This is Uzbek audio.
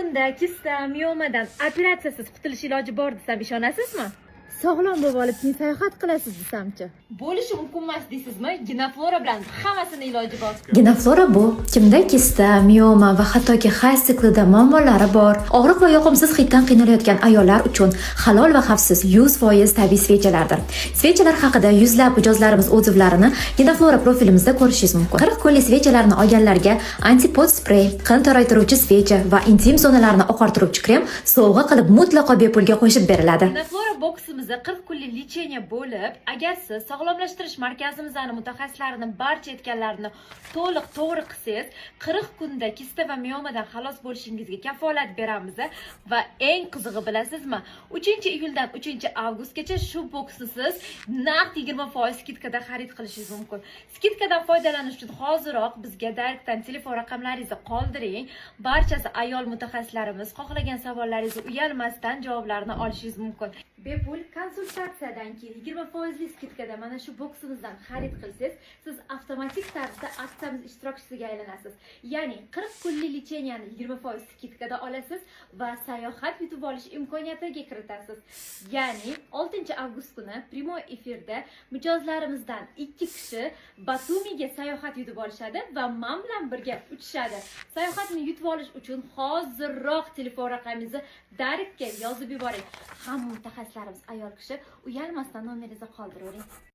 kunda kista miomadan operatsiyasiz qutulish iloji bor desam ishonasizmi? Sog'lom bo'lib olib keyin sayohat qilasiz desamchi. Bo'lishi mumkin emas deysizmi? Ginaflora bilan hammasini iloji bor. Ginaflora bu kimda kista, mioma va hattoki hayz siklida muammolari bor, og'riq va yoqimsiz hiddan qiynalayotgan ayollar uchun halol va xavfsiz 100% tabiiy svechalardir. Svechalar haqida yuzlab mijozlarimiz otзывlarini Ginaflora profilimizda ko'rishingiz mumkin. 40 kunlik svechalarni olganlarga antipod sprey, qon toraytiruvchi svecha va intim zonalarni oqartiruvchi krem sovg'a qilib mutlaqo bepulga qo'shib beriladi. Ginaflora boksimizda 40 kunlik lecheniya bo'lib, agar siz sog'lomlashtirish markazimizning mutaxassislarini barcha aytganlarini to'liq to'g'ri qilsangiz, 40 kunda kista va miomadan xalos bo'lishingizga kafolat beramiz va eng qizig'i bilasizmi? 3-iyuldan 3-avgustgacha shu boksni siz naqd 20% skidkada xarid qilishingiz mumkin. Skidkadan foydalanish uchun hoziroq bizga direktdan telefon raqamlaringizni qoldiring. Barchasi ayol mutaxassislarimiz xohlagan savollaringizni uyalmasdan javoblarini olishingiz mumkin. Bepul konsultatsiyadan keyin 20% skidkada mana shu boksimizdan xarid qilsangiz, siz avtomatik tarzda aksiyamiz ishtirokchisiga aylanasiz. Ya'ni 40 kunlik lecheniyani 20% skidkada olasiz va sayohat yutib olish imkoniyatiga kiritasiz. Ya'ni 6-avgust kuni Primo efirda mijozlarimizdan 2 kishi Batumiga sayohat yutib olishadi va men bilan birga uchishadi. Sayohatni yutib olish uchun hozirroq telefon raqamingizni direktga yozib yuboring. Hamma mutaxassislarimiz ayol kishi, uyalmasdan nomeringizni qoldiravering.